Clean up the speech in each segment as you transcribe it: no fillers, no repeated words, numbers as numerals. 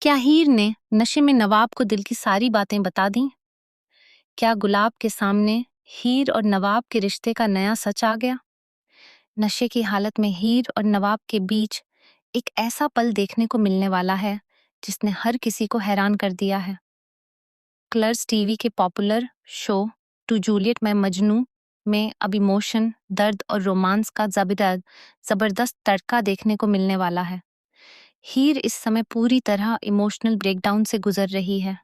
क्या हीर ने नशे में नवाब को दिल की सारी बातें बता दी? क्या गुलाब के सामने हीर और नवाब के रिश्ते का नया सच आ गया? नशे की हालत में हीर और नवाब के बीच एक ऐसा पल देखने को मिलने वाला है जिसने हर किसी को हैरान कर दिया है। कलर्स टीवी के पॉपुलर शो टू जूलियट मैं मजनू में अब इमोशन, दर्द और रोमांस का जबरदस्त तड़का देखने को मिलने वाला है। हीर इस समय पूरी तरह इमोशनल ब्रेकडाउन से गुजर रही है।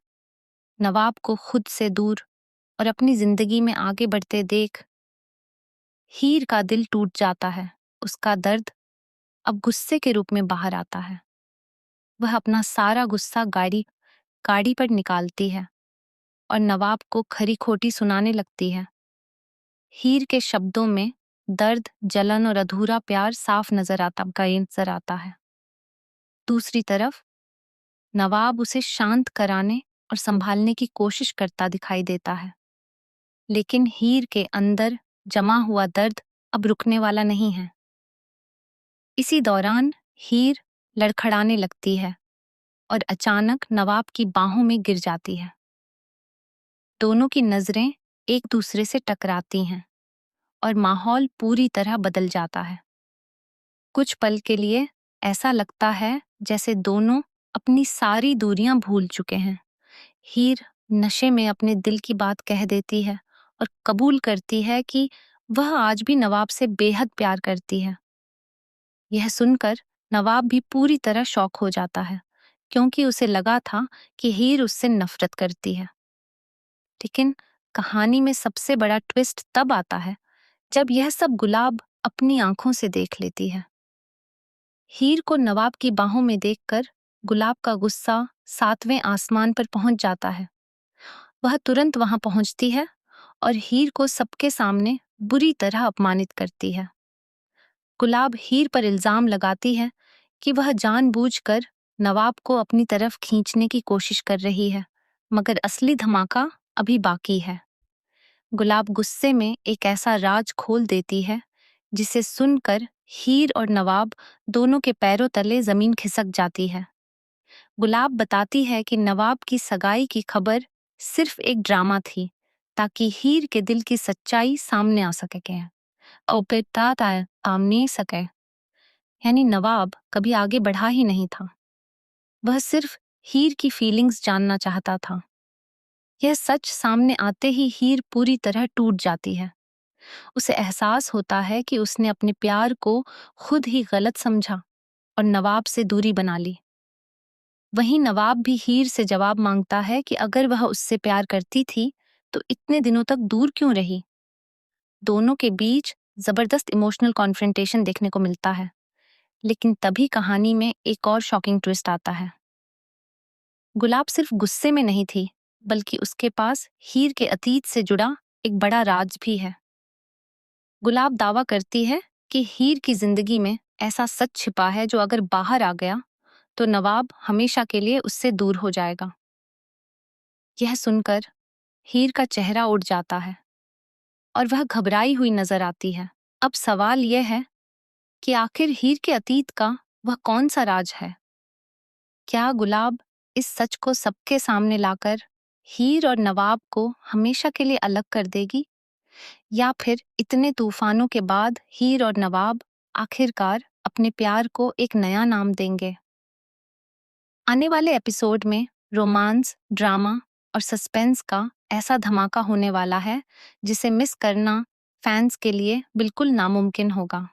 नवाब को खुद से दूर और अपनी जिंदगी में आगे बढ़ते देख हीर का दिल टूट जाता है। उसका दर्द अब गुस्से के रूप में बाहर आता है। वह अपना सारा गुस्सा गाड़ी गाड़ी पर निकालती है और नवाब को खरी खोटी सुनाने लगती है। हीर के शब्दों में दर्द, जलन और अधूरा प्यार साफ नजर आता है। दूसरी तरफ नवाब उसे शांत कराने और संभालने की कोशिश करता दिखाई देता है, लेकिन हीर के अंदर जमा हुआ दर्द अब रुकने वाला नहीं है। इसी दौरान हीर लड़खड़ाने लगती है और अचानक नवाब की बाहों में गिर जाती है। दोनों की नजरें एक दूसरे से टकराती हैं और माहौल पूरी तरह बदल जाता है। कुछ पल के लिए ऐसा लगता है जैसे दोनों अपनी सारी दूरियां भूल चुके हैं। हीर नशे में अपने दिल की बात कह देती है और कबूल करती है कि वह आज भी नवाब से बेहद प्यार करती है। यह सुनकर नवाब भी पूरी तरह शॉक हो जाता है, क्योंकि उसे लगा था कि हीर उससे नफरत करती है। लेकिन कहानी में सबसे बड़ा ट्विस्ट तब आता है जब यह सब गुलाब अपनी आंखों से देख लेती है। हीर को नवाब की बाहों में देखकर गुलाब का गुस्सा 7वें आसमान पर पहुंच जाता है। वह तुरंत वहां पहुंचती है और हीर को सबके सामने बुरी तरह अपमानित करती है। गुलाब हीर पर इल्जाम लगाती है कि वह जानबूझकर नवाब को अपनी तरफ खींचने की कोशिश कर रही है, मगर असली धमाका अभी बाकी है। गुलाब गुस्से में एक ऐसा राज खोल देती है जिसे सुनकर हीर और नवाब दोनों के पैरों तले जमीन खिसक जाती है। गुलाब बताती है कि नवाब की सगाई की खबर सिर्फ एक ड्रामा थी, ताकि हीर के दिल की सच्चाई सामने आ सके और सामने सके। यानी नवाब कभी आगे बढ़ा ही नहीं था, वह सिर्फ हीर की फीलिंग्स जानना चाहता था। यह सच सामने आते ही हीर पूरी तरह टूट जाती है। उसे एहसास होता है कि उसने अपने प्यार को खुद ही गलत समझा और नवाब से दूरी बना ली। वहीं नवाब भी हीर से जवाब मांगता है कि अगर वह उससे प्यार करती थी तो इतने दिनों तक दूर क्यों रही। दोनों के बीच जबरदस्त इमोशनल कॉन्फ्रेंटेशन देखने को मिलता है, लेकिन तभी कहानी में एक और शॉकिंग ट्विस्ट आता है। गुलाब सिर्फ गुस्से में नहीं थी, बल्कि उसके पास हीर के अतीत से जुड़ा एक बड़ा राज भी है। गुलाब दावा करती है कि हीर की जिंदगी में ऐसा सच छिपा है जो अगर बाहर आ गया तो नवाब हमेशा के लिए उससे दूर हो जाएगा। यह सुनकर हीर का चेहरा उड़ जाता है और वह घबराई हुई नजर आती है। अब सवाल यह है कि आखिर हीर के अतीत का वह कौन सा राज है? क्या गुलाब इस सच को सबके सामने लाकर हीर और नवाब को हमेशा के लिए अलग कर देगी, या फिर इतने तूफानों के बाद हीर और नवाब आखिरकार अपने प्यार को एक नया नाम देंगे? आने वाले एपिसोड में रोमांस, ड्रामा और सस्पेंस का ऐसा धमाका होने वाला है जिसे मिस करना फैंस के लिए बिल्कुल नामुमकिन होगा।